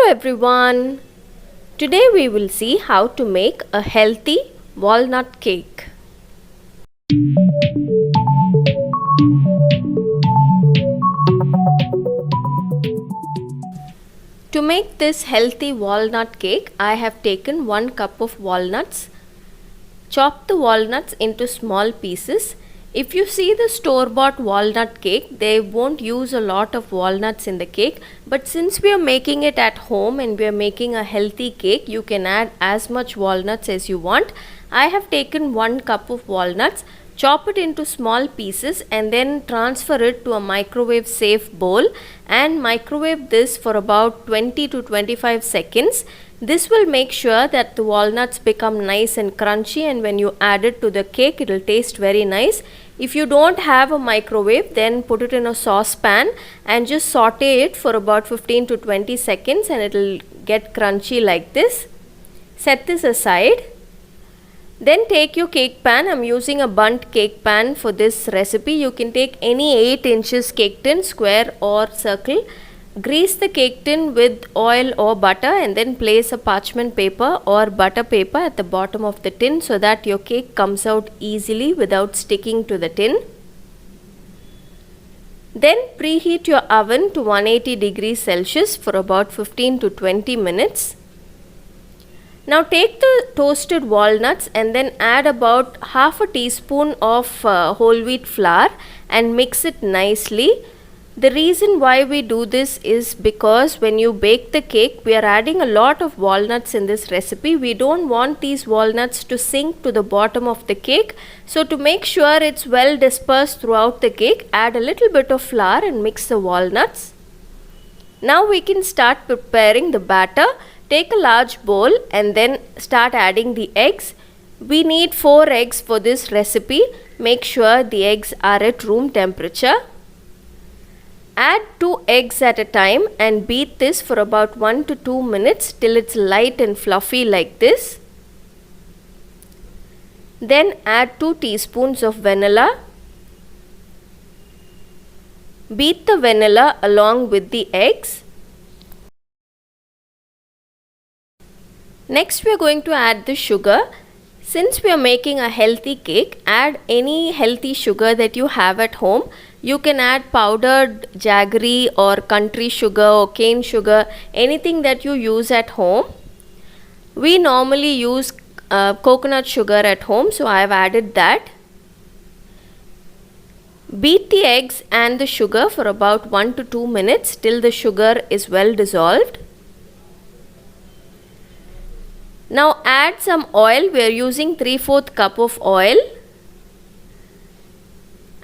everyone. Today we will see how to make a healthy walnut cake. To make this healthy walnut cake, I have taken 1 cup of walnuts. Chop the walnuts into small pieces. If you see the store-bought walnut cake, they won't use a lot of walnuts in the cake, but since we are making it at home and we are making a healthy cake, you can add as much walnuts as you want. I have taken 1 cup of walnuts, chop it into small pieces and then transfer it to a microwave safe bowl and microwave this for about 20 to 25 seconds. This will make sure that the walnuts become nice and crunchy, and when you add it to the cake, it will taste very nice. If you don't have a microwave, then put it in a saucepan and just saute it for about 15 to 20 seconds and it will get crunchy like this. Set this aside. Then take your cake pan. I'm using a bundt cake pan for this recipe. You can take any 8 inches cake tin, square or circle. Grease the cake tin with oil or butter and then place a parchment paper or butter paper at the bottom of the tin so that your cake comes out easily without sticking to the tin. Then preheat your oven to 180 degrees Celsius for about 15 to 20 minutes. Now take the toasted walnuts and then add about half a teaspoon of whole wheat flour and mix it nicely. The reason why we do this is because when you bake the cake, we are adding a lot of walnuts in this recipe. We don't want these walnuts to sink to the bottom of the cake. So to make sure it's well dispersed throughout the cake, add a little bit of flour and mix the walnuts. Now we can start preparing the batter. Take a large bowl and then start adding the eggs. We need 4 eggs for this recipe. Make sure the eggs are at room temperature. Add 2 eggs at a time and beat this for about 1 to 2 minutes till it's light and fluffy like this. Then add 2 teaspoons of vanilla. Beat the vanilla along with the eggs. Next we are going to add the sugar. Since we are making a healthy cake, add any healthy sugar that you have at home. You can add powdered jaggery or country sugar or cane sugar, anything that you use at home. We normally use coconut sugar at home, so I have added that. Beat the eggs and the sugar for about 1 to 2 minutes till the sugar is well dissolved. Now add some oil. We are using 3/4 cup of oil.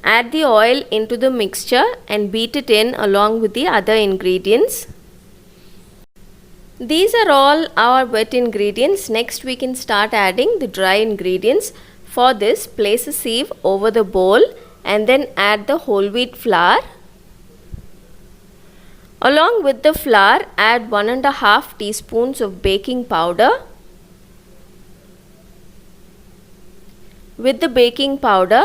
Add the oil into the mixture and beat it in along with the other ingredients. These are all our wet ingredients. Next we can start adding the dry ingredients. For this, place a sieve over the bowl and then add the whole wheat flour. Along with the flour, add 1.5 teaspoons of baking powder. With the baking powder,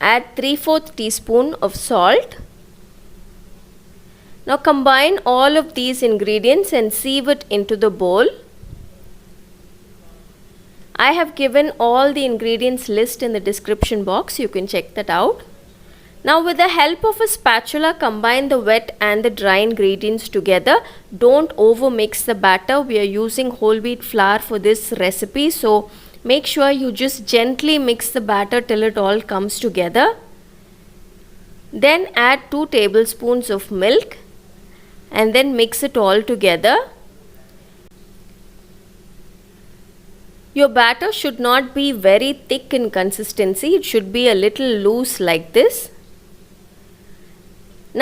add 3/4 teaspoon of salt. Now combine all of these ingredients and sieve it into the bowl. I have given all the ingredients list in the description box. You can check that out. Now with the help of a spatula, combine the wet and the dry ingredients together. Don't over mix the batter. We are using whole wheat flour for this recipe, so make sure you just gently mix the batter till it all comes together. Then add 2 tablespoons of milk and then mix it all together. Your batter should not be very thick in consistency. It should be a little loose like this.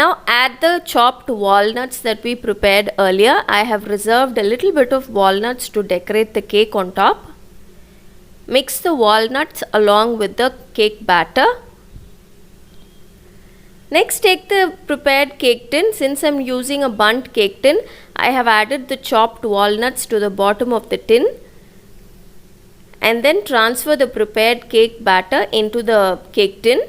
Now add the chopped walnuts that we prepared earlier. I have reserved a little bit of walnuts to decorate the cake on top. Mix the walnuts along with the cake batter. Next, take the prepared cake tin. Since I am using a bundt cake tin, I have added the chopped walnuts to the bottom of the tin and then transfer the prepared cake batter into the cake tin.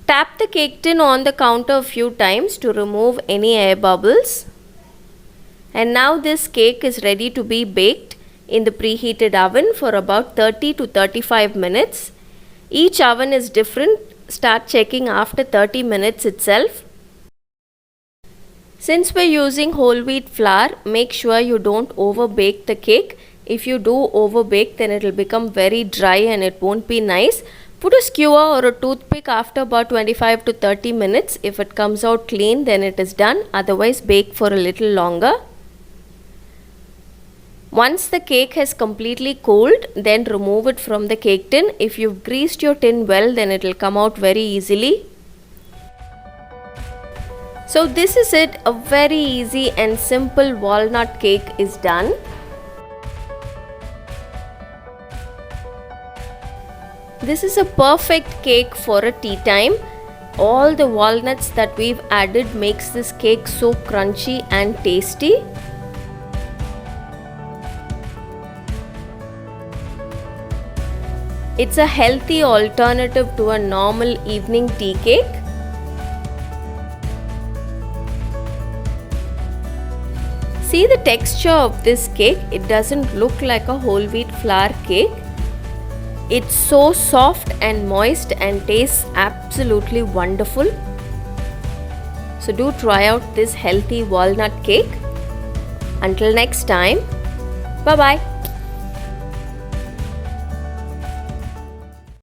Tap the cake tin on the counter a few times to remove any air bubbles. And now this cake is ready to be baked in the preheated oven for about 30 to 35 minutes. Each oven is different. Start checking after 30 minutes itself. Since we're using whole wheat flour, make sure you don't over bake the cake. If you do over bake, then it will become very dry and it won't be nice. Put a skewer or a toothpick after about 25 to 30 minutes. If it comes out clean, then it is done. Otherwise, bake for a little longer. Once the cake has completely cooled, then remove it from the cake tin. If you've greased your tin well, then it will come out very easily. So this is it, a very easy and simple walnut cake is done. This is a perfect cake for a tea time. All the walnuts that we've added makes this cake so crunchy and tasty. It's a healthy alternative to a normal evening tea cake. See the texture of this cake, it doesn't look like a whole wheat flour cake. It's so soft and moist and tastes absolutely wonderful. So do try out this healthy walnut cake. Until next time, bye bye.